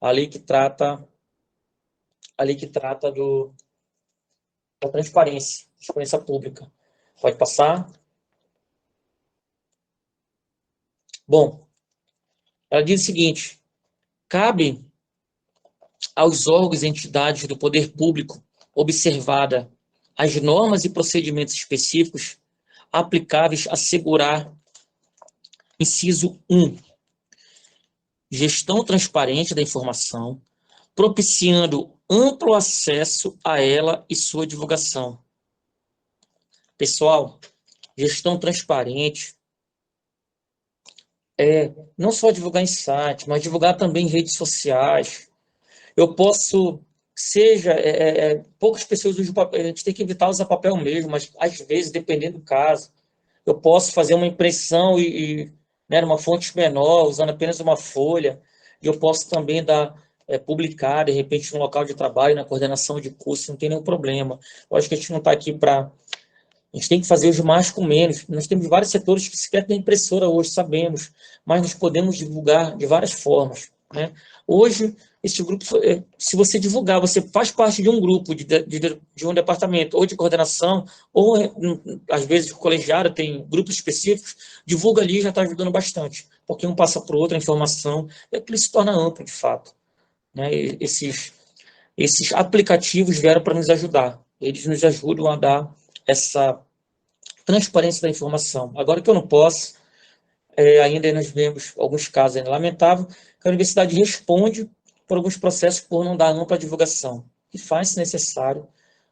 a lei que trata da transparência pública. Pode passar. Bom, ela diz o seguinte: cabe aos órgãos e entidades do poder público, observada as normas e procedimentos específicos aplicáveis, assegurar, inciso 1, gestão transparente da informação, propiciando amplo acesso a ela e sua divulgação. Pessoal, gestão transparente é não só divulgar em site, mas divulgar também em redes sociais. Eu posso, poucas pessoas usam papel, a gente tem que evitar usar papel mesmo, mas às vezes, dependendo do caso, eu posso fazer uma impressão né, numa fonte menor, usando apenas uma folha, e eu posso também publicar, de repente, no local de trabalho, na coordenação de curso, não tem nenhum problema. Eu acho que a gente não está aqui para... A gente tem que fazer hoje mais com menos. Nós temos vários setores que sequer têm impressora hoje, sabemos, mas nós podemos divulgar de várias formas, né? Hoje, esse grupo, se você divulgar, você faz parte de um grupo, de um departamento, ou de coordenação, ou, às vezes, o colegiado tem grupos específicos, divulga ali e já está ajudando bastante, porque um passa para o outro a informação, e aquilo se torna amplo, de fato, né? Esses aplicativos vieram para nos ajudar. Eles nos ajudam a dar essa transparência da informação. Agora que eu não posso, ainda nós vemos alguns casos lamentáveis, que a universidade responde por alguns processos por não dar ampla divulgação. E faz-se necessário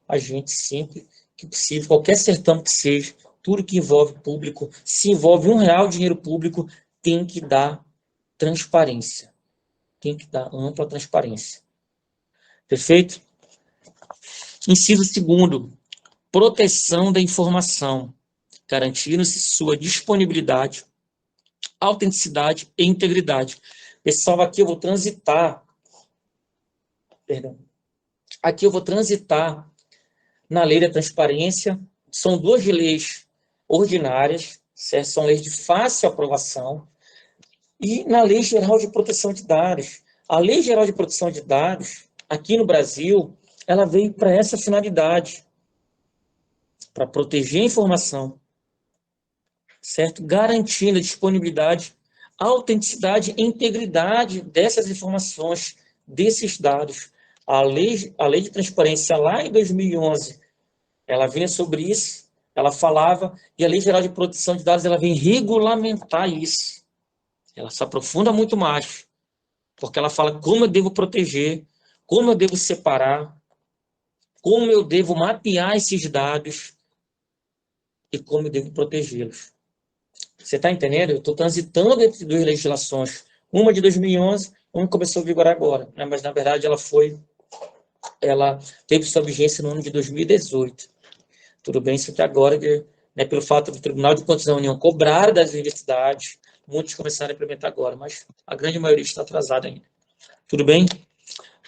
a gente sempre que possível, qualquer certame que seja, tudo que envolve público, se envolve R$1 de dinheiro público, tem que dar transparência. Tem que dar ampla transparência. Perfeito? Inciso 2º, proteção da informação, garantindo-se sua disponibilidade, autenticidade e integridade. Pessoal, aqui eu vou transitar na lei da transparência. São 2 leis ordinárias, certo? São leis de fácil aprovação, e na Lei Geral de Proteção de Dados. A Lei Geral de Proteção de Dados, aqui no Brasil, ela veio para essa finalidade, para proteger a informação, certo? Garantindo a disponibilidade, autenticidade e integridade dessas informações, desses dados. A lei de transparência, lá em 2011, ela vinha sobre isso, ela falava, e a Lei Geral de Proteção de Dados, ela vem regulamentar isso. Ela se aprofunda muito mais, porque ela fala como eu devo proteger, como eu devo separar, como eu devo mapear esses dados e como eu devo protegê-los. Você está entendendo? Eu estou transitando entre 2 legislações, uma de 2011, uma começou a vigorar agora, né? Mas, na verdade, ela teve sua vigência no ano de 2018. Tudo bem, isso que agora, né, pelo fato do Tribunal de Contas da União cobrar das universidades, muitos começaram a implementar agora, mas a grande maioria está atrasada ainda. Tudo bem?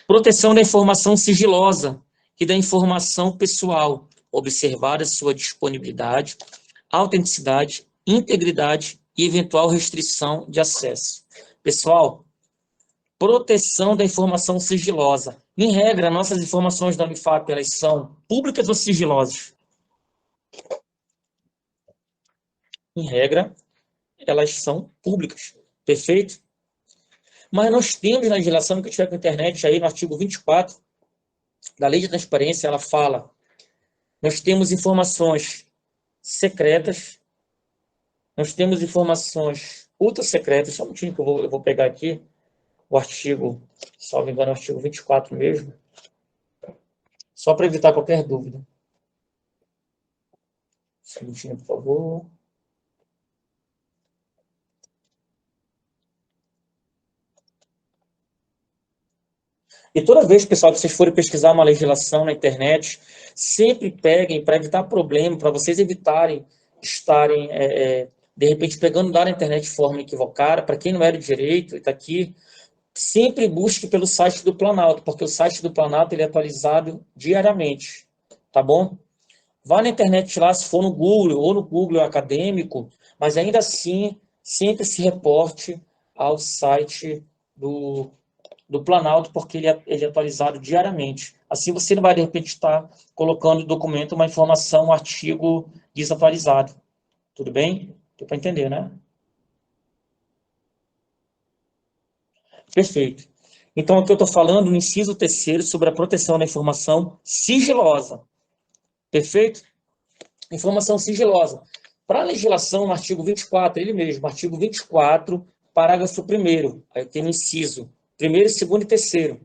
Proteção da informação sigilosa e da informação pessoal, observada sua disponibilidade, autenticidade, integridade e eventual restrição de acesso. Pessoal, proteção da informação sigilosa. Em regra, nossas informações da Unifap, elas são públicas ou sigilosas? Em regra, elas são públicas. Perfeito? Mas nós temos na legislação, que tiver com a internet aí, no artigo 24 da Lei de Transparência, ela fala, nós temos informações secretas, nós temos informações ultra secretas, só um minutinho que eu vou pegar aqui, o artigo, salvo engano, o artigo 24 mesmo, só para evitar qualquer dúvida. Só um minutinho, por favor. E toda vez, pessoal, que vocês forem pesquisar uma legislação na internet, sempre peguem, para evitar problema, para vocês evitarem estarem, de repente, pegando dado na internet de forma equivocada. Para quem não é do direito e está aqui, sempre busque pelo site do Planalto, porque o site do Planalto ele é atualizado diariamente, tá bom? Vá na internet lá, se for no Google, ou no Google acadêmico, mas ainda assim, sempre se reporte ao site do do Planalto, porque ele é atualizado diariamente. Assim você não vai, de repente, estar colocando no documento uma informação, um artigo desatualizado. Tudo bem? Deu para entender, né? Perfeito. Então, aqui eu estou falando no inciso terceiro sobre a proteção da informação sigilosa. Perfeito? Informação sigilosa. Para a legislação, no artigo 24, ele mesmo, artigo 24, parágrafo 1º, aí tem no inciso 1º, 2º e 3º.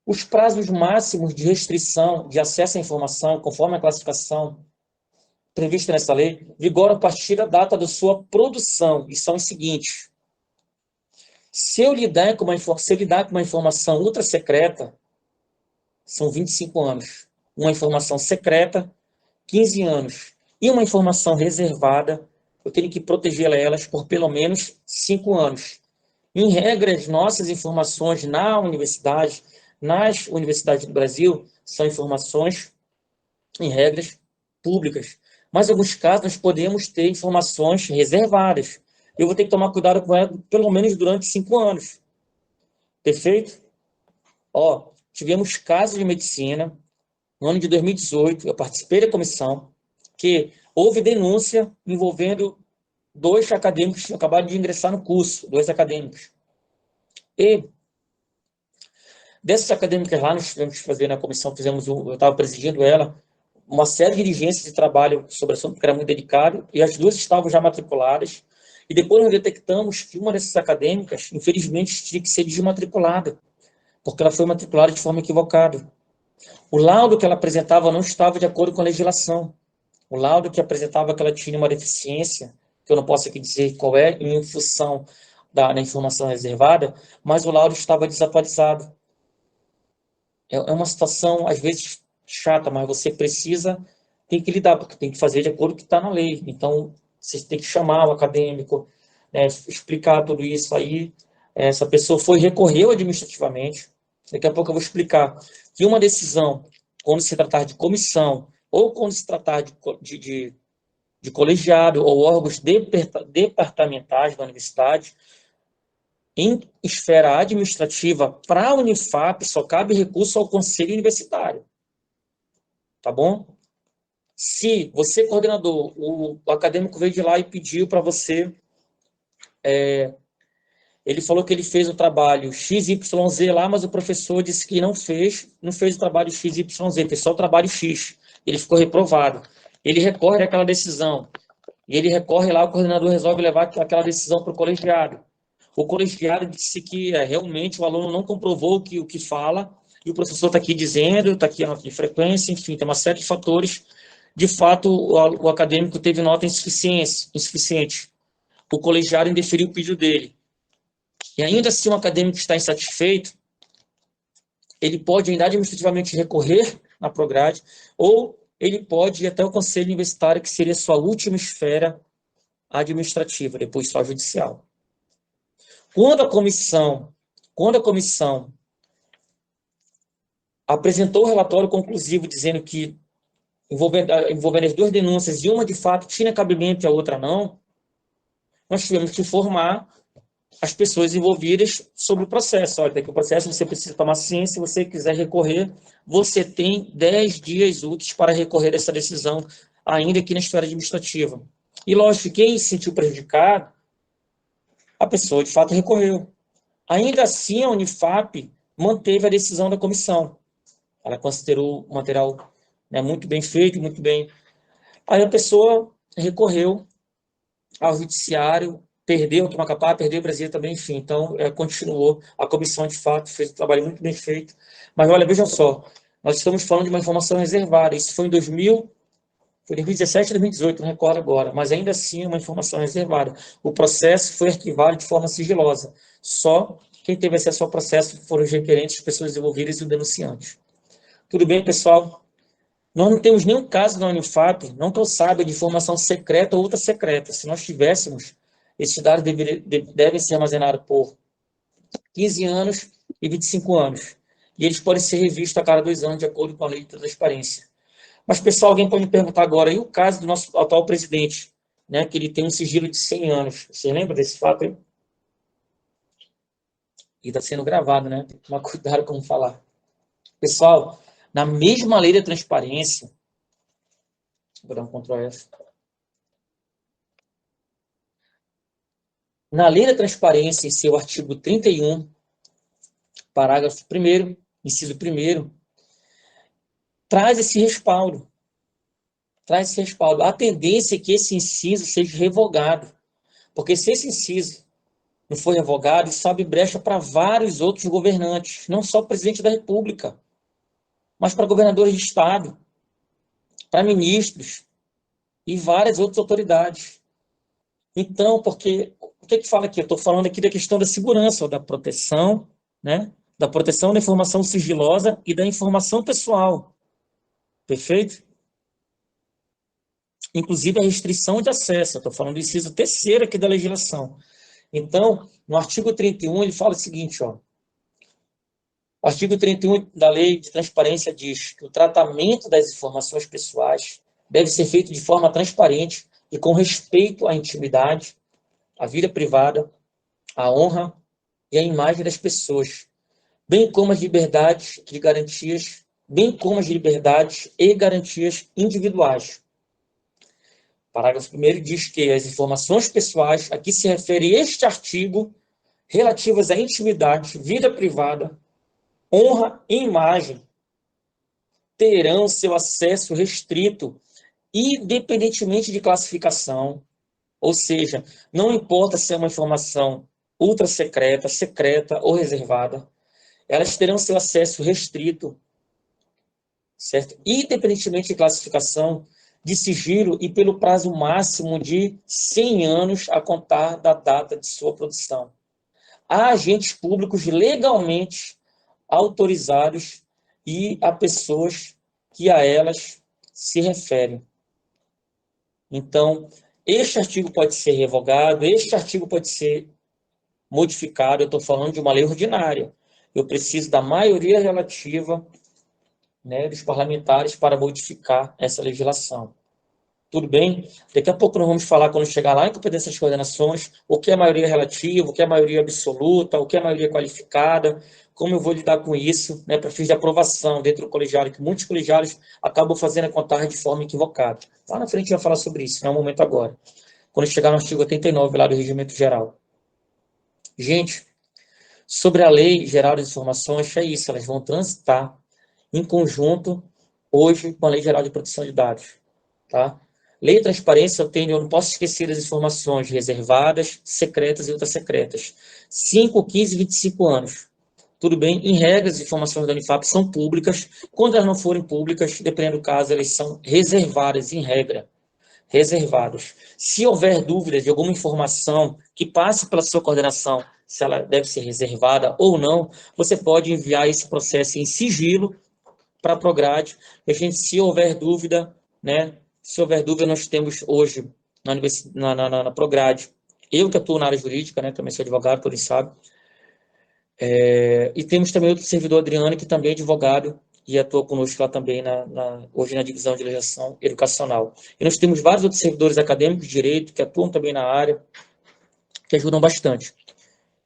Os prazos máximos de restrição de acesso à informação, conforme a classificação prevista nessa lei, vigoram a partir da data da sua produção, e são os seguintes. Se eu lidar com uma informação ultra secreta, são 25 anos. Uma informação secreta, 15 anos. E uma informação reservada, eu tenho que proteger elas por pelo menos 5 anos. Em regra, as nossas informações nas universidades do Brasil, são informações, em regras, públicas. Mas, em alguns casos, nós podemos ter informações reservadas. Eu vou ter que tomar cuidado com ela pelo menos durante 5 anos. Perfeito? Ó, tivemos casos de medicina, no ano de 2018, eu participei da comissão, que houve denúncia envolvendo 2 acadêmicos que acabaram de ingressar no curso, 2 acadêmicos. E dessas acadêmicas lá, nós tivemos que fazer na comissão, eu estava presidindo ela, uma série de diligências de trabalho sobre o assunto, porque era muito delicado, e as 2 estavam já matriculadas, e depois nós detectamos que uma dessas acadêmicas, infelizmente, tinha que ser desmatriculada, porque ela foi matriculada de forma equivocada. O laudo que ela apresentava não estava de acordo com a legislação. O laudo que apresentava que ela tinha uma deficiência, que eu não posso aqui dizer qual é, em função da informação reservada, mas o laudo estava desatualizado. É uma situação, às vezes, chata, mas você tem que lidar, porque tem que fazer de acordo com o que está na lei. Então, você tem que chamar o acadêmico, né, explicar tudo isso aí. Essa pessoa recorreu administrativamente. Daqui a pouco eu vou explicar que uma decisão, quando se tratar de comissão, ou quando se tratar de colegiado ou órgãos departamentais da universidade, em esfera administrativa, para a Unifap, só cabe recurso ao Conselho Universitário. Tá bom? Se você, coordenador, o acadêmico veio de lá e pediu para você, ele falou que ele fez o trabalho XYZ lá, mas o professor disse que não fez o trabalho XYZ, fez só o trabalho X. Ele ficou reprovado. Ele recorre àquela decisão. E ele recorre lá, o coordenador resolve levar aquela decisão para o colegiado. O colegiado disse que realmente o aluno não comprovou o que fala, e o professor está aqui dizendo, está aqui a nota de frequência, enfim, tem uma série de fatores. De fato, o acadêmico teve nota insuficiente. O colegiado indeferiu o pedido dele. E ainda assim o acadêmico está insatisfeito, ele pode ainda administrativamente recorrer na Prograde, ou ele pode ir até o Conselho Universitário, que seria a sua última esfera administrativa, depois só judicial. Quando a comissão apresentou o relatório conclusivo dizendo que, envolvendo as 2 denúncias, e uma de fato tinha cabimento e a outra não, nós tivemos que informar as pessoas envolvidas sobre o processo. Olha, daqui o processo você precisa tomar ciência, se você quiser recorrer, você tem 10 dias úteis para recorrer dessa decisão, ainda aqui na esfera administrativa. E, lógico, quem se sentiu prejudicado, a pessoa, de fato, recorreu. Ainda assim, a Unifap manteve a decisão da comissão. Ela considerou o material, né, muito bem feito, muito bem. Aí a pessoa recorreu ao judiciário, perdeu o Macapá, perdeu o Brasil também, enfim. Então, continuou. A comissão, de fato, fez um trabalho muito bem feito. Mas, olha, vejam só, nós estamos falando de uma informação reservada. Isso foi em 2017 ou 2018, não recordo agora, mas ainda assim é uma informação reservada. O processo foi arquivado de forma sigilosa. Só quem teve acesso ao processo foram os requerentes, as pessoas envolvidas e o denunciante. Tudo bem, pessoal? Nós não temos nenhum caso na Unifap, não que eu saiba, de informação secreta ou ultra secreta. Se nós tivéssemos, esses dados devem ser armazenados por 15 anos e 25 anos. E eles podem ser revistos a cada 2 anos, de acordo com a lei de transparência. Mas, pessoal, alguém pode me perguntar agora, e o caso do nosso atual presidente, né, que ele tem um sigilo de 100 anos? Você lembra desse fato aí? E está sendo gravado, né? Tem que tomar cuidado como falar. Pessoal, na mesma lei da transparência, vou dar um Ctrl F. Na lei da transparência, em seu artigo 31, parágrafo 1º, inciso 1º, traz esse respaldo. Traz esse respaldo. A tendência é que esse inciso seja revogado. Porque se esse inciso não for revogado, isso abre brecha para vários outros governantes, não só o presidente da República, mas para governadores de estado, para ministros e várias outras autoridades. Então, porque o que fala aqui? Eu estou falando aqui da questão da segurança, ou da proteção, né? Da proteção da informação sigilosa e da informação pessoal. Perfeito? Inclusive a restrição de acesso. Eu estou falando do inciso 3º aqui da legislação. Então, no artigo 31, ele fala o seguinte, ó. O artigo 31 da Lei de Transparência diz que o tratamento das informações pessoais deve ser feito de forma transparente e com respeito à intimidade, à vida privada, à honra e à imagem das pessoas, bem como as liberdades e garantias, bem como as liberdades e garantias individuais. O parágrafo 1º diz que as informações pessoais, a que se refere este artigo, relativas à intimidade, vida privada, honra e imagem, terão seu acesso restrito, independentemente de classificação, ou seja, não importa se é uma informação ultra secreta, secreta ou reservada, elas terão seu acesso restrito, certo? Independentemente de classificação, de sigilo e pelo prazo máximo de 100 anos a contar da data de sua produção. Há agentes públicos legalmente autorizados e a pessoas que a elas se referem. Então, este artigo pode ser revogado, este artigo pode ser modificado. Eu estou falando de uma lei ordinária. Eu preciso da maioria relativa, né, dos parlamentares para modificar essa legislação. Tudo bem? Daqui a pouco nós vamos falar, quando chegar lá em competências de coordenações, o que é maioria relativa, o que é maioria absoluta, o que é maioria qualificada, como eu vou lidar com isso, né, para fins de aprovação dentro do colegiado, que muitos colegiados acabam fazendo a contagem de forma equivocada. Lá na frente a gente vai falar sobre isso, não é o momento agora. Quando chegar no artigo 89 lá do Regimento Geral. Gente, sobre a Lei Geral das Informações, é isso, elas vão transitar em conjunto hoje com a Lei Geral de Proteção de Dados. Tá? Lei de transparência, eu não posso esquecer das informações reservadas, secretas e ultra secretas. 5, 15 e 25 anos. Tudo bem? Em regra, as informações da Unifap são públicas. Quando elas não forem públicas, dependendo do caso, elas são reservadas, em regra. Reservadas. Se houver dúvida de alguma informação que passe pela sua coordenação, se ela deve ser reservada ou não, você pode enviar esse processo em sigilo para a Prograde. E a gente, se houver dúvida, né? Se houver dúvida, nós temos hoje na Prograde, eu que atuo na área jurídica, né? Também sou advogado, todos sabem. E temos também outro servidor, Adriano, que também é advogado e atua conosco lá também, hoje na divisão de legislação educacional. E nós temos vários outros servidores acadêmicos de direito que atuam também na área, que ajudam bastante.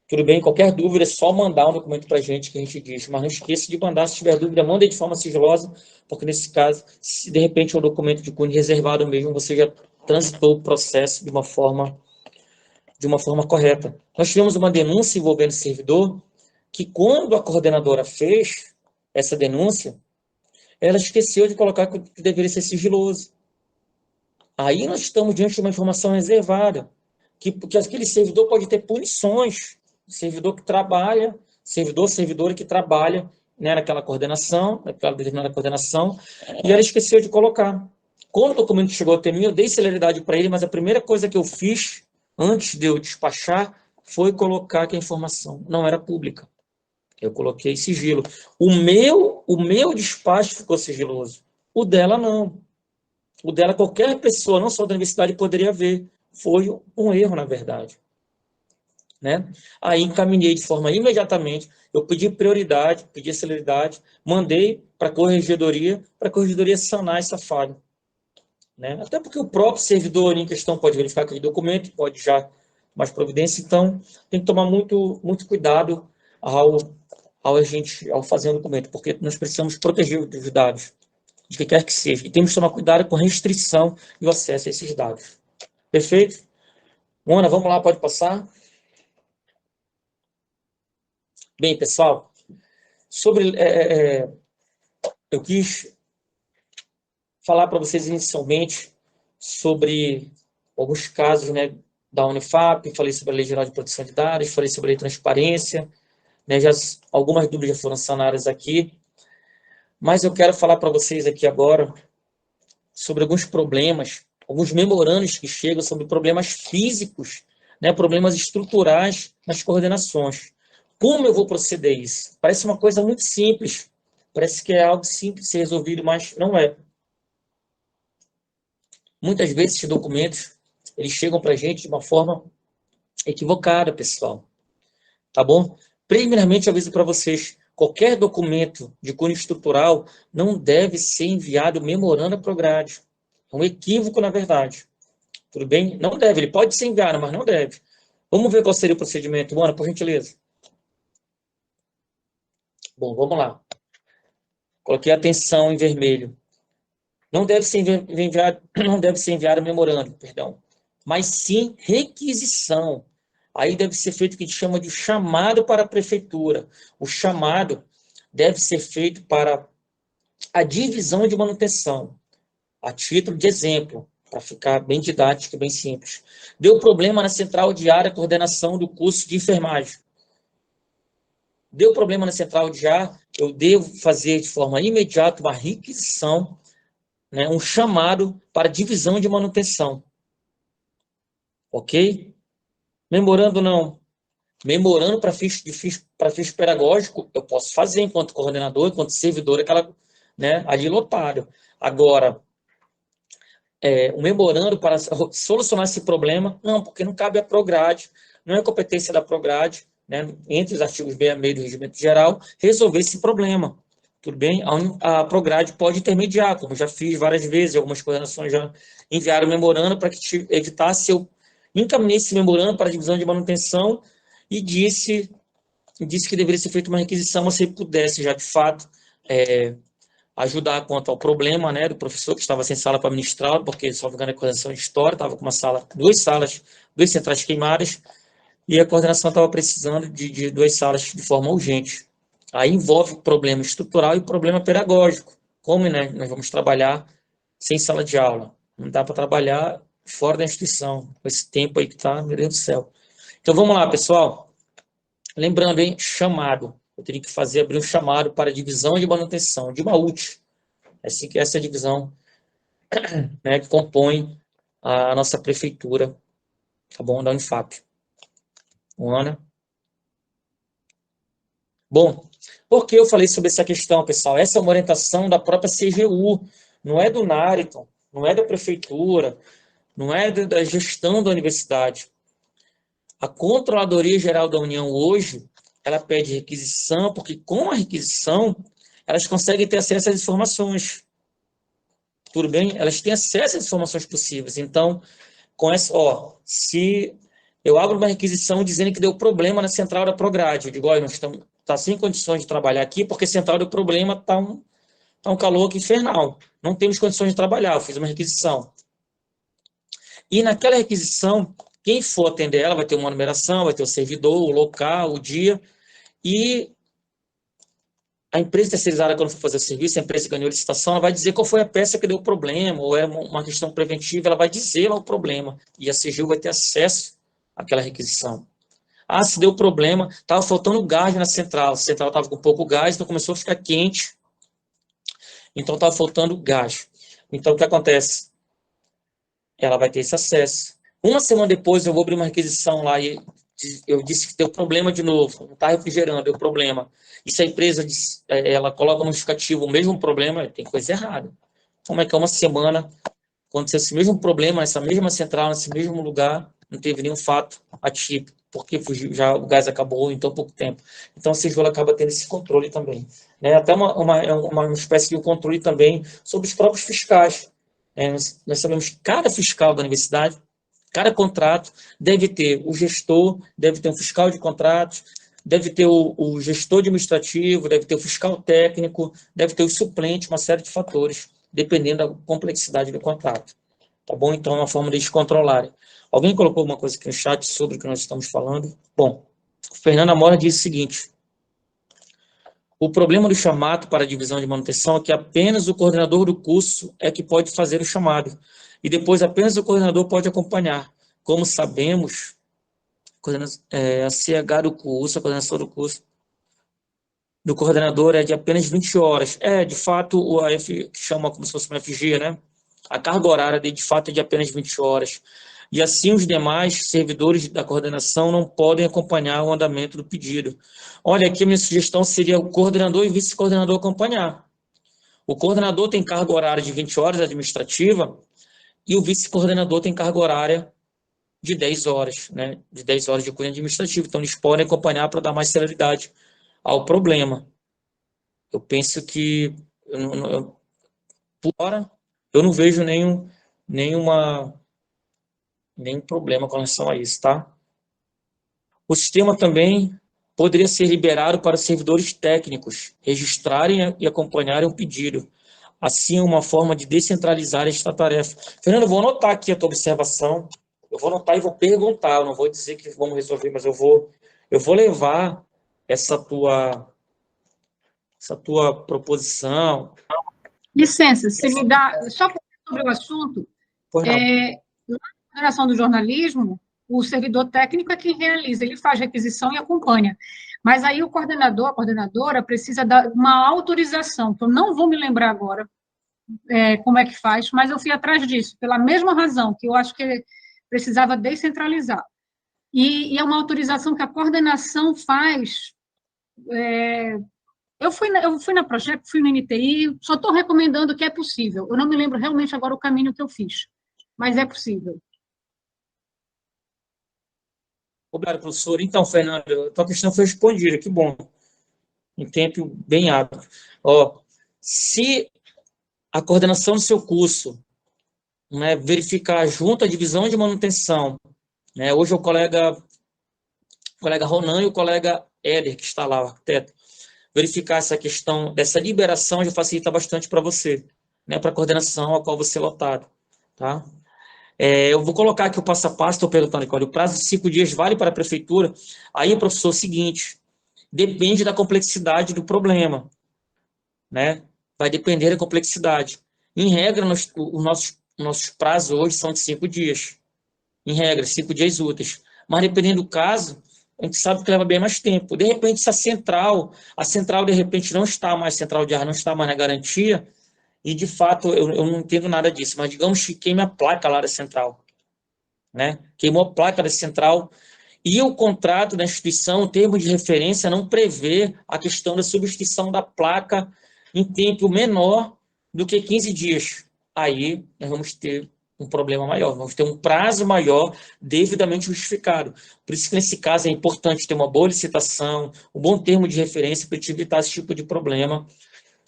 Tudo bem? Qualquer dúvida é só mandar um documento para a gente que a gente diz. Mas não esqueça de mandar, se tiver dúvida, manda de forma sigilosa, porque nesse caso, se de repente é um documento de cunho reservado mesmo, você já transitou o processo de uma forma correta. Nós tivemos uma denúncia envolvendo o servidor, que quando a coordenadora fez essa denúncia, ela esqueceu de colocar que deveria ser sigiloso. Aí nós estamos diante de uma informação reservada, que aquele servidor pode ter punições. Servidor que trabalha, servidora que trabalha, né, naquela coordenação, naquela determinada coordenação, e ela esqueceu de colocar. Quando o documento chegou até mim, eu dei celeridade para ele, mas a primeira coisa que eu fiz, antes de eu despachar, foi colocar que a informação não era pública. Eu coloquei sigilo. O meu despacho ficou sigiloso. O dela, não. O dela, qualquer pessoa, não só da universidade, poderia ver. Foi um erro, na verdade. Né? Aí encaminhei de forma imediatamente, eu pedi prioridade, pedi celeridade, mandei para a corregedoria sanar essa falha. Né? Até porque o próprio servidor em questão pode verificar aquele documento, pode já mais providência, então tem que tomar muito, muito cuidado ao fazer um documento, porque nós precisamos proteger os dados, de que quer que seja, e temos que tomar cuidado com a restrição e o acesso a esses dados. Perfeito? Mona, vamos lá, pode passar? Bem, pessoal, eu quis falar para vocês inicialmente sobre alguns casos, né, da Unifap, falei sobre a Lei Geral de Proteção de Dados, falei sobre a Lei de Transparência, né, algumas dúvidas já foram sanadas aqui, mas eu quero falar para vocês aqui agora sobre alguns problemas, alguns memorandos que chegam sobre problemas físicos, né, problemas estruturais nas coordenações. Como eu vou proceder isso? Parece uma coisa muito simples, parece que é algo simples de ser resolvido, mas não é. Muitas vezes esses documentos, eles chegam para a gente de uma forma equivocada, pessoal. Tá bom? Primeiramente, eu aviso para vocês, qualquer documento de cunho estrutural não deve ser enviado memorando a Prograde. É um equívoco, na verdade. Tudo bem? Não deve, ele pode ser enviado, mas não deve. Vamos ver qual seria o procedimento, Ana, por gentileza. Bom, vamos lá. Coloquei atenção em vermelho. Não deve ser enviado memorando, perdão, mas sim requisição. Aí deve ser feito o que a gente chama de chamado para a prefeitura. O chamado deve ser feito para a divisão de manutenção. A título de exemplo, para ficar bem didático e bem simples. Deu problema na central de área coordenação do curso de enfermagem. Deu problema na central de área, eu devo fazer de forma imediata uma requisição, né, um chamado para divisão de manutenção. Ok? Memorando não. Memorando para ficha pedagógico, eu posso fazer enquanto coordenador, enquanto servidor, aquela, né, ali lotado. Agora, um memorando para solucionar esse problema, não, porque não cabe à Prograde, não é competência da Prograde, né, entre os artigos 66 do Regimento Geral, resolver esse problema. Tudo bem? A Prograde pode intermediar, como já fiz várias vezes, algumas coordenações já enviaram memorando para que evitasse eu encaminhei esse memorando para a divisão de manutenção e disse que deveria ser feita uma requisição, se ele pudesse já de fato ajudar quanto ao problema, né, do professor que estava sem sala para ministrar, porque só engano a coordenação de história estava com duas centrais queimadas, e a coordenação estava precisando de duas salas de forma urgente. Aí envolve problema estrutural e problema pedagógico. Como, né, nós vamos trabalhar sem sala de aula? Não dá para trabalhar fora da instituição, com esse tempo aí que está, meu Deus do céu. Então vamos lá, pessoal. Lembrando, hein, chamado. Eu teria que abrir um chamado para divisão de manutenção, de uma UT. Assim que essa é a divisão, né, que compõe a nossa prefeitura, tá bom, da Unifap. Ana. Bom, por que eu falei sobre essa questão, pessoal? Essa é uma orientação da própria CGU, não é do Nariton, não é da prefeitura, não é da gestão da universidade. A Controladoria Geral da União hoje, ela pede requisição, porque com a requisição, elas conseguem ter acesso às informações. Tudo bem? Elas têm acesso às informações possíveis. Então, com essa, se eu abro uma requisição dizendo que deu problema na central da Prograde, eu digo, olha, nós estamos sem condições de trabalhar aqui, porque a central deu problema, está um calor aqui infernal. Não temos condições de trabalhar, eu fiz uma requisição. E naquela requisição, quem for atender ela vai ter uma numeração, vai ter o servidor, o local, o dia, e a empresa terceirizada, quando for fazer o serviço, a empresa que ganhou a licitação, ela vai dizer qual foi a peça que deu o problema, ou é uma questão preventiva, ela vai dizer lá o problema, e a CGU vai ter acesso àquela requisição. Ah, se deu problema, estava faltando gás na central, a central estava com pouco gás, então começou a ficar quente, então estava faltando gás. Então, o que acontece? Ela vai ter esse acesso. Uma semana depois, eu vou abrir uma requisição lá e eu disse que deu problema de novo, não está refrigerando, deu problema. E se a empresa ela coloca no justificativo o mesmo problema, tem coisa errada. Como é que uma semana aconteceu esse mesmo problema, nessa mesma central, nesse mesmo lugar, não teve nenhum fato atípico, porque já o gás acabou em tão pouco tempo. Então, a CGU acaba tendo esse controle também. Né? Até uma espécie de controle também sobre os próprios fiscais. Nós sabemos que cada fiscal da universidade, cada contrato deve ter o gestor, deve ter um fiscal de contratos, deve ter o gestor administrativo, deve ter o fiscal técnico, deve ter os suplentes, uma série de fatores, dependendo da complexidade do contrato. Tá bom? Então, é uma forma de eles controlarem. Alguém colocou uma coisa aqui no chat sobre o que nós estamos falando? Bom, o Fernando Amora disse o seguinte: o problema do chamado para a divisão de manutenção é que apenas o coordenador do curso é que pode fazer o chamado, e depois apenas o coordenador pode acompanhar. Como sabemos, a CH do curso, a coordenação do curso do coordenador é de apenas 20 horas. De fato, o AF, que chama como se fosse uma FG, né? A carga horária de fato é de apenas 20 horas. E assim os demais servidores da coordenação não podem acompanhar o andamento do pedido. Olha, aqui a minha sugestão seria o coordenador e o vice-coordenador acompanhar. O coordenador tem carga horária de 20 horas administrativa e o vice-coordenador tem carga horária de 10 horas, né? De 10 horas de cunho administrativo. Então, eles podem acompanhar para dar mais celeridade ao problema. Eu penso que, por hora, eu não vejo nenhum problema com relação a isso, tá? O sistema também poderia ser liberado para servidores técnicos registrarem e acompanharem o pedido. Assim, é uma forma de descentralizar esta tarefa. Fernando, eu vou anotar aqui a tua observação. Eu vou anotar e vou perguntar. Eu não vou dizer que vamos resolver, mas eu vou levar essa tua proposição. Licença, se me dá, só sobre o assunto, na coordenação do jornalismo, o servidor técnico é quem realiza, ele faz requisição e acompanha. Mas aí o coordenador, a coordenadora, precisa dar uma autorização, que eu não vou me lembrar agora como é que faz, mas eu fui atrás disso, pela mesma razão, que eu acho que precisava descentralizar. E é uma autorização que a coordenação faz. Eu fui na Projeto, fui no NTI, só estou recomendando que é possível. Eu não me lembro realmente agora o caminho que eu fiz, mas é possível. Obrigado, professor. Então, Fernando, a tua questão foi respondida, que bom. Em tempo bem hábil. Se a coordenação do seu curso, né, verificar junto à divisão de manutenção, né, hoje é o colega Ronan e o colega Éder, que está lá, o arquiteto, verificar essa questão dessa liberação já facilita bastante para você, né, para a coordenação a qual você é lotado, tá? Eu vou colocar aqui o passo a passo, estou perguntando aqui, olha, o prazo de 5 dias vale para a prefeitura? Aí, professor, é o seguinte, depende da complexidade do problema, né? Vai depender da complexidade. Em regra, os nossos prazos hoje são de 5 dias. Em regra, 5 dias úteis. Mas dependendo do caso, a gente sabe que leva bem mais tempo. De repente, se a central de repente não está mais, central de ar não está mais na garantia, e de fato eu não entendo nada disso, mas digamos que queime a placa lá da central, né? Queimou a placa da central, e o contrato da instituição, o termo de referência, não prevê a questão da substituição da placa em tempo menor do que 15 dias. Aí nós vamos ter um problema maior, vamos ter um prazo maior devidamente justificado. Por isso que, nesse caso, é importante ter uma boa licitação, um bom termo de referência para evitar esse tipo de problema,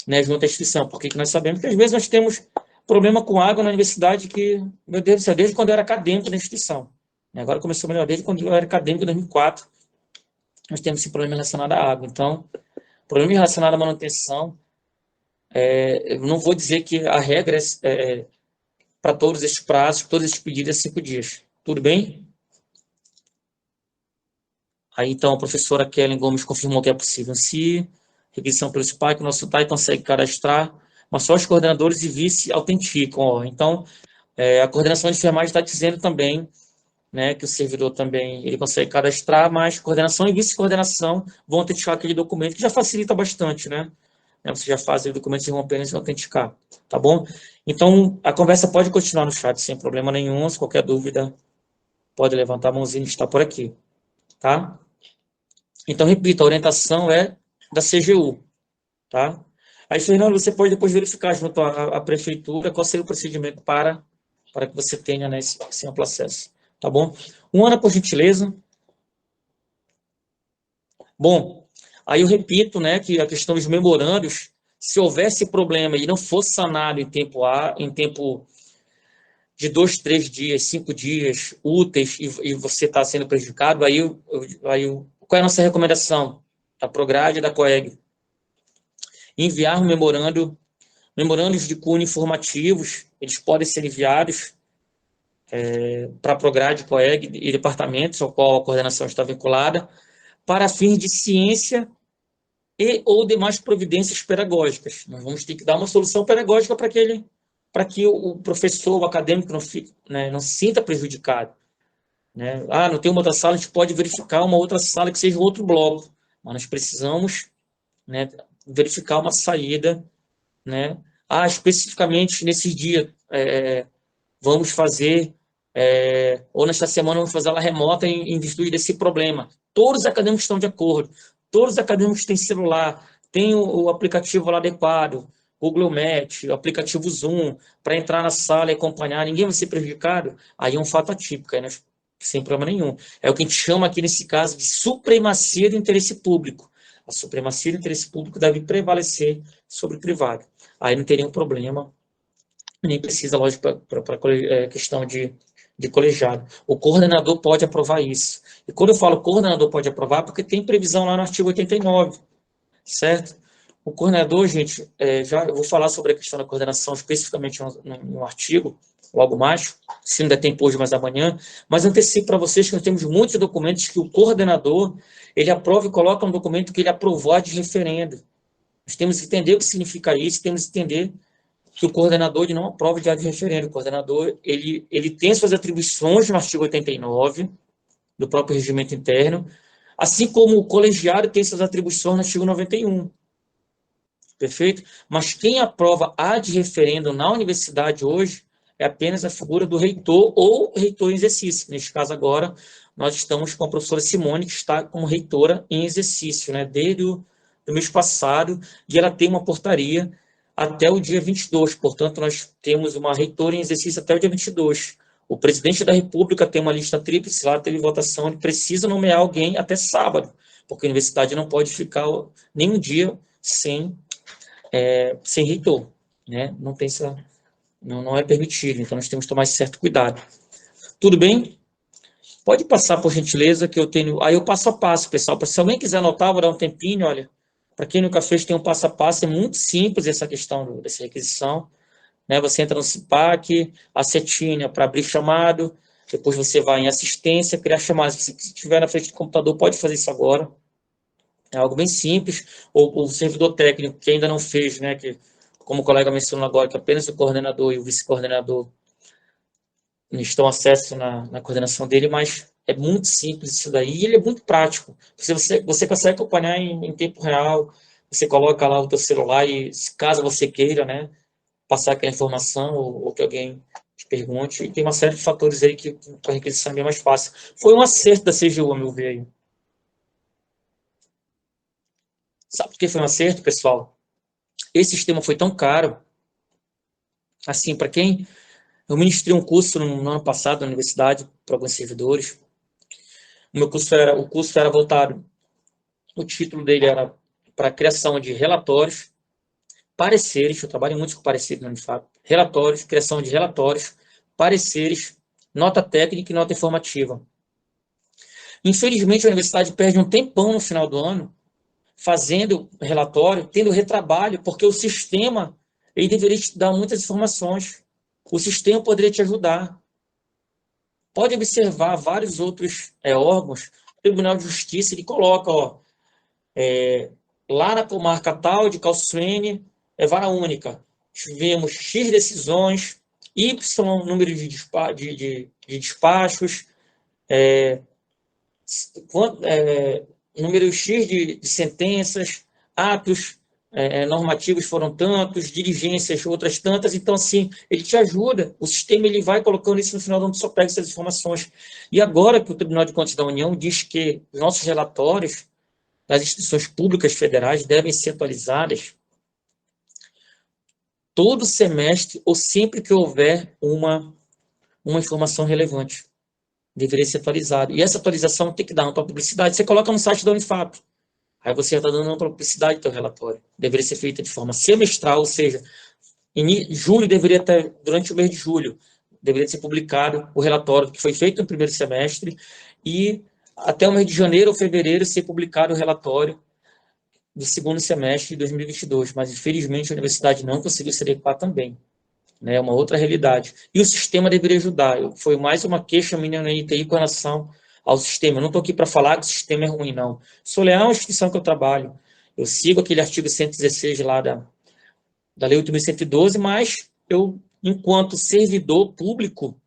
né, junto à instituição. Porque nós sabemos que, às vezes, nós temos problema com água na universidade que, meu Deus do céu, desde quando eu era acadêmico na instituição. Agora começou a melhorar desde quando eu era acadêmico, em 2004, nós temos esse problema relacionado à água. Então, problema relacionado à manutenção, eu não vou dizer que a regra é para todos esses prazos, todos esses pedidos é 5 dias. Tudo bem? Aí, então, a professora Kellen Gomes confirmou que é possível. Se requisição pelo SPAC, o nosso TAI consegue cadastrar, mas só os coordenadores e vice autenticam. Então, a coordenação de enfermagem está dizendo também, né, que o servidor também ele consegue cadastrar, mas coordenação e vice-coordenação vão autenticar aquele documento, que já facilita bastante, né? Você já faz o documento, vão apenas autenticar, tá bom? Então, a conversa pode continuar no chat, sem problema nenhum. Se qualquer dúvida, pode levantar a mãozinha e está por aqui, tá? Então, repito, a orientação é da CGU, tá? Aí, Fernando, você pode depois verificar junto à prefeitura qual seria o procedimento para que você tenha, né, esse amplo acesso, tá bom? Ana, por gentileza. Bom, aí eu repito, né, que a questão dos memorandos, se houvesse problema e não fosse sanado em tempo de 2, 3 dias, 5 dias úteis, e você está sendo prejudicado, aí o Qual é a nossa recomendação? Da Prograde e da COEG? Enviar um memorandos de cunho informativos, eles podem ser enviados para a Prograde, COEG e departamentos ao qual a coordenação está vinculada, para fins de ciência e ou demais providências pedagógicas. Nós vamos ter que dar uma solução pedagógica para que o professor, o acadêmico, não se sinta prejudicado. Né? Não tem uma outra sala, a gente pode verificar uma outra sala que seja outro bloco, mas nós precisamos, né, verificar uma saída, né? Especificamente nesses dias, vamos fazer, ou nesta semana vamos fazer ela remota em virtude desse problema. Todos os acadêmicos estão de acordo, todos os acadêmicos têm celular, tem o aplicativo lá adequado, Google Meet, o aplicativo Zoom, para entrar na sala e acompanhar, ninguém vai ser prejudicado. Aí é um fato atípico, né? Sem problema nenhum. É o que a gente chama aqui nesse caso de supremacia do interesse público. A supremacia do interesse público deve prevalecer sobre o privado. Aí não teria um problema, nem precisa, lógico, para questão de colegiado. O coordenador pode aprovar isso. E quando eu falo coordenador pode aprovar, porque tem previsão lá no artigo 89, certo? O coordenador, gente, já eu vou falar sobre a questão da coordenação especificamente no artigo, logo mais, se não der tempo hoje, mas amanhã, mas antecipo para vocês que nós temos muitos documentos que o coordenador, ele aprova e coloca um documento que ele aprovou de referendo. Nós temos que entender o que significa isso, temos que entender que o coordenador ele não aprova de referendo. O coordenador ele tem suas atribuições no artigo 89 do próprio regimento interno, assim como o colegiado tem suas atribuições no artigo 91. Perfeito? Mas quem aprova ad referendo na universidade hoje é apenas a figura do reitor ou reitor em exercício. Neste caso agora, nós estamos com a professora Simone, que está como reitora em exercício, né, desde o mês passado, e ela tem uma portaria até o dia 22, portanto, nós temos uma reitora em exercício até o dia 22. O presidente da República tem uma lista tríplice, lá teve votação, ele precisa nomear alguém até sábado, porque a universidade não pode ficar nenhum dia sem reitor, né? Não tem não é permitido, então nós temos que tomar esse certo cuidado. Tudo bem? Pode passar, por gentileza, que eu tenho... Aí eu passo a passo, pessoal. Se alguém quiser anotar, vou dar um tempinho, olha. Para quem nunca fez, tem um passo a passo, é muito simples essa questão dessa requisição. Né? Você entra no CIPAC, a setinha para abrir chamado, depois você vai em assistência, criar chamado. Se estiver na frente do computador, pode fazer isso agora. É algo bem simples. Ou o servidor técnico, que ainda não fez, né? Que, como o colega mencionou agora, que apenas o coordenador e o vice-coordenador estão acesso na coordenação dele, mas é muito simples isso daí, e ele é muito prático. Você consegue acompanhar em tempo real, você coloca lá o teu celular e, caso você queira, né, passar aquela informação ou que alguém te pergunte, e tem uma série de fatores aí que a requisição é bem mais fácil. Foi um acerto da CGU, a meu ver. Aí. Sabe por que foi um acerto, pessoal? Esse sistema foi tão caro, assim, para quem... Eu ministrei um curso no ano passado na universidade para alguns servidores. O curso era voltado, o título dele era para a criação de relatórios, pareceres, eu trabalho muito com pareceres no Unifap, relatórios, criação de relatórios, pareceres, nota técnica e nota informativa. Infelizmente, a universidade perde um tempão no final do ano fazendo relatório, tendo retrabalho, porque o sistema ele deveria te dar muitas informações. O sistema poderia te ajudar. Pode observar vários outros órgãos, o Tribunal de Justiça, ele coloca, lá na comarca tal de Calçoene, vara única. Tivemos X decisões, Y número de despachos, número X de sentenças, atos normativos foram tantos, diligências outras tantas, então assim, ele te ajuda, o sistema ele vai colocando isso no final do ano, só pega essas informações. E agora que o Tribunal de Contas da União diz que nossos relatórios das instituições públicas federais devem ser atualizadas todo semestre ou sempre que houver uma informação relevante. Deveria ser atualizado. E essa atualização tem que dar ampla publicidade. Você coloca no site da Unifap. Aí você está dando ampla publicidade do seu relatório. Deveria ser feita de forma semestral, ou seja, em julho deveria ter, durante o mês de julho, deveria ser publicado o relatório que foi feito no primeiro semestre e até o mês de janeiro ou fevereiro ser publicado o relatório do segundo semestre de 2022, mas infelizmente a universidade não conseguiu se adequar também, né? É uma outra realidade. E o sistema deveria ajudar. Foi mais uma queixa minha na NTI com relação ao sistema. Eu não estou aqui para falar que o sistema é ruim, não. Solear é uma instituição que eu trabalho. Eu sigo aquele artigo 116 lá da Lei 8.112, mas eu, enquanto servidor público,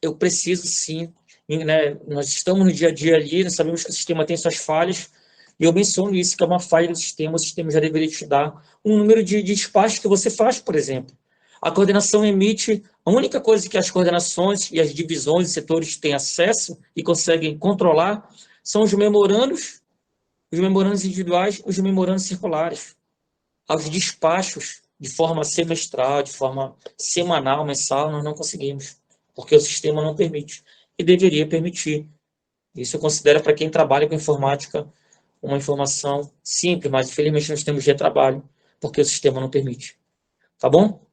eu preciso sim, né? Nós estamos no dia a dia ali, nós sabemos que o sistema tem suas falhas, e eu menciono isso, que é uma falha do sistema, o sistema já deveria te dar um número de despachos que você faz, por exemplo. A coordenação emite, a única coisa que as coordenações e as divisões e setores têm acesso e conseguem controlar são os memorandos individuais, os memorandos circulares. Aos despachos, de forma semestral, de forma semanal, mensal, nós não conseguimos, porque o sistema não permite, e deveria permitir. Isso eu considero, para quem trabalha com informática, uma informação simples, mas infelizmente nós temos retrabalho, porque o sistema não permite. Tá bom?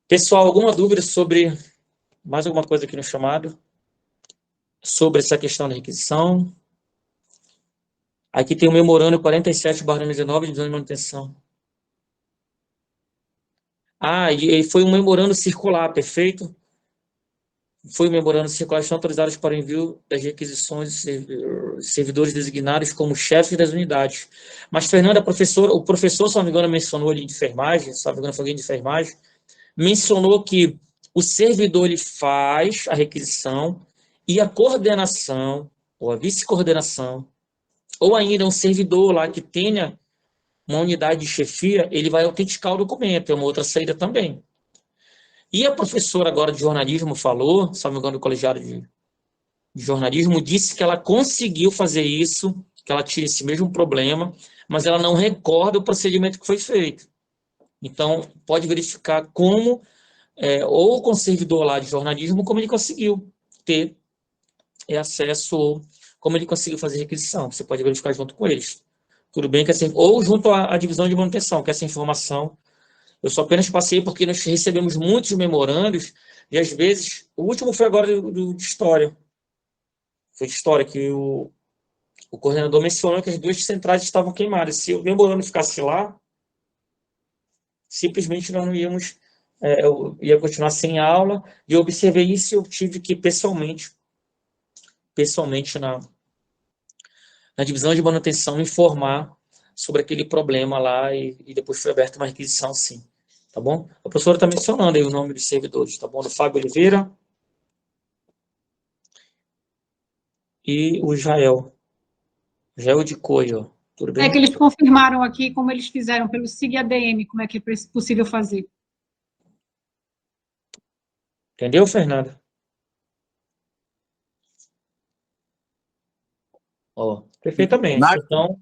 Pessoal, alguma dúvida sobre mais alguma coisa aqui no chamado? Sobre essa questão da requisição? Aqui tem o memorando 47/2019 de manutenção. E foi um memorando circular, perfeito? Foi um memorando circular, estão autorizados para o envio das requisições de servidores designados como chefes das unidades. Mas, Fernanda, o professor, se não me engano, mencionou ali de enfermagem, se não me engano, foi alguém de enfermagem, mencionou que o servidor ele faz a requisição e a coordenação, ou a vice-coordenação, ou ainda um servidor lá que tenha uma unidade de chefia, ele vai autenticar o documento, é uma outra saída também. E a professora agora de jornalismo falou, se não me engano, do colegiado de jornalismo, disse que ela conseguiu fazer isso, que ela tinha esse mesmo problema, mas ela não recorda o procedimento que foi feito. Então, pode verificar como, ou com o servidor lá de jornalismo, como ele conseguiu ter acesso, como ele conseguiu fazer requisição. Você pode verificar junto com eles. Tudo bem que assim, ou junto à divisão de manutenção, que essa informação eu só apenas passei porque nós recebemos muitos memorandos e, às vezes, o último foi agora de história. Foi de história que o coordenador mencionou que as duas centrais estavam queimadas. Se o memorando ficasse lá, simplesmente nós não íamos, eu ia continuar sem aula, e eu observei isso e eu tive que pessoalmente na divisão de manutenção, informar sobre aquele problema lá e depois foi aberta uma requisição, sim. Tá bom? A professora está mencionando aí o nome dos servidores, tá bom? Do Fábio Oliveira e o Jael de Coio. Tudo bem? É que eles confirmaram aqui como eles fizeram pelo SIG ADM, como é que é possível fazer. Entendeu, Fernanda? Ó, perfeitamente. Então,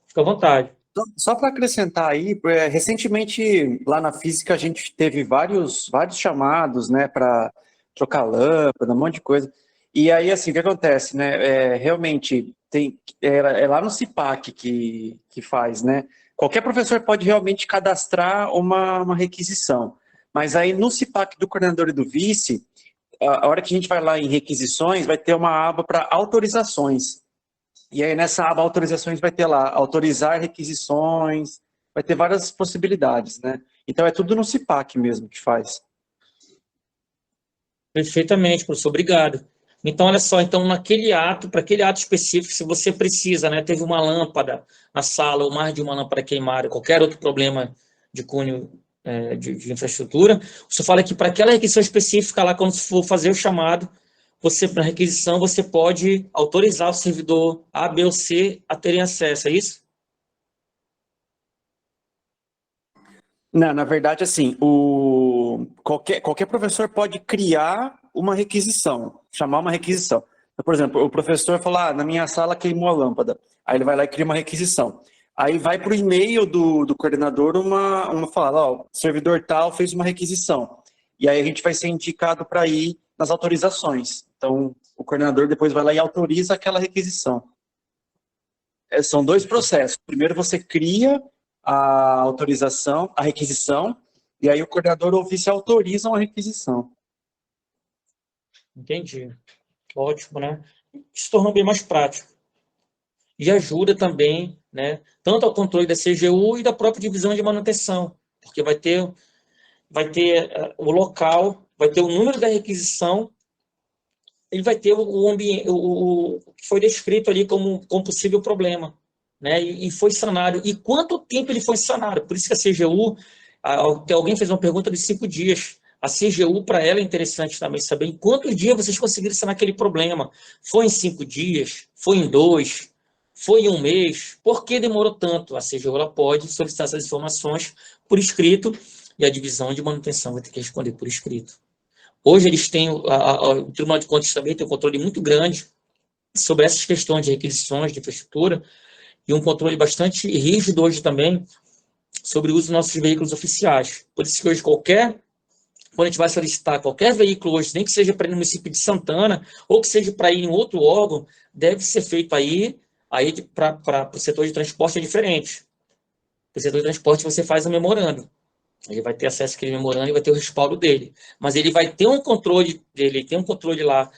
fica à vontade. Só para acrescentar aí, recentemente lá na física a gente teve vários chamados, né, para trocar lâmpada, um monte de coisa. E aí, assim, o que acontece, né? Realmente, é lá no CIPAC que faz, né? Qualquer professor pode realmente cadastrar uma requisição. Mas aí no CIPAC do coordenador e do vice, a hora que a gente vai lá em requisições, vai ter uma aba para autorizações. E aí nessa aba autorizações vai ter lá autorizar requisições, vai ter várias possibilidades, né? Então é tudo no CIPAC mesmo que faz. Perfeitamente, professor, obrigado. Então, olha só, então naquele ato, para aquele ato específico, se você precisa, né, teve uma lâmpada na sala ou mais de uma lâmpada queimada, qualquer outro problema de cunho de infraestrutura, você fala que para aquela requisição específica lá, quando for fazer o chamado, você, na requisição, você pode autorizar o servidor A, B ou C a terem acesso, é isso? Não, na verdade, assim, qualquer professor pode criar uma requisição, chamar uma requisição. Então, por exemplo, o professor fala, na minha sala queimou a lâmpada. Aí ele vai lá e cria uma requisição. Aí vai para o e-mail do coordenador uma fala, ó, o servidor tal fez uma requisição. E aí a gente vai ser indicado para ir nas autorizações. Então, o coordenador depois vai lá e autoriza aquela requisição. São dois processos. Primeiro você cria a autorização, a requisição, e aí o coordenador ou vice autorizam a requisição. Entendi. Ótimo, né? se tornou bem mais prático. E ajuda também, né, tanto ao controle da CGU e da própria divisão de manutenção, porque vai ter o local, vai ter o número da requisição, ele vai ter o ambiente, o que foi descrito ali como possível problema, né, e foi sanado. E quanto tempo ele foi sanado? Por isso que a CGU, alguém fez uma pergunta de 5 dias. A CGU, para ela, é interessante também saber em quantos dias vocês conseguiram sanar aquele problema. Foi em 5 dias? Foi em 2? Foi em 1 mês? Por que demorou tanto? A CGU ela pode solicitar essas informações por escrito e a divisão de manutenção vai ter que responder por escrito. Hoje eles têm, o Tribunal de Contas também tem um controle muito grande sobre essas questões de requisições de infraestrutura e um controle bastante rígido hoje também sobre o uso dos nossos veículos oficiais. Por isso que hoje quando a gente vai solicitar qualquer veículo hoje, nem que seja para ir no município de Santana, ou que seja para ir em outro órgão, deve ser feito aí para o setor de transporte é diferente. Para o setor de transporte você faz um memorando. Ele vai ter acesso àquele memorando e vai ter o respaldo dele. Mas ele vai ter um controle dele, tem um controle lá,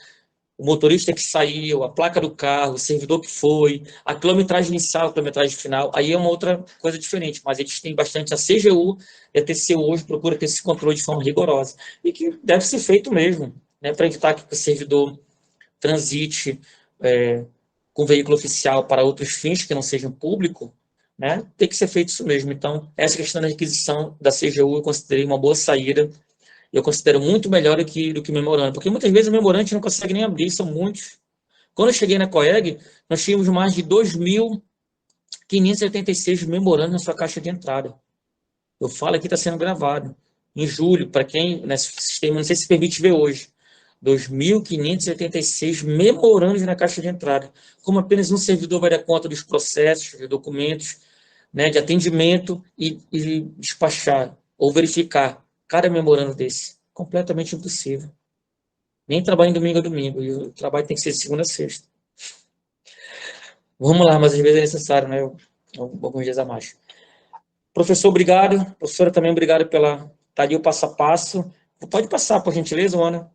o motorista que saiu, a placa do carro, o servidor que foi, a quilometragem inicial, a quilometragem final, aí é uma outra coisa diferente, mas eles têm bastante a CGU e a TCU hoje procura ter esse controle de forma rigorosa, e que deve ser feito mesmo, né, para evitar que o servidor transite com veículo oficial para outros fins que não sejam público, né, tem que ser feito isso mesmo. Então, essa questão da requisição da CGU eu considerei uma boa saída. Eu considero muito melhor do que o memorando, porque muitas vezes o memorando a gente não consegue nem abrir, são muitos. Quando eu cheguei na COEG, nós tínhamos mais de 2.586 memorandos na sua caixa de entrada. Eu falo aqui, está sendo gravado. Em julho, para quem nesse sistema, não sei se permite ver hoje, 2.586 memorandos na caixa de entrada. Como apenas um servidor vai dar conta dos processos, de documentos, né, de atendimento e despachar ou verificar cada memorando desse. Completamente impossível. Nem trabalho em domingo a domingo. E o trabalho tem que ser de segunda a sexta. Vamos lá, mas às vezes é necessário, né? Alguns dias a mais. Professor, obrigado. Professora, também obrigado pela... Tá ali o passo a passo. Pode passar, por gentileza, Ana.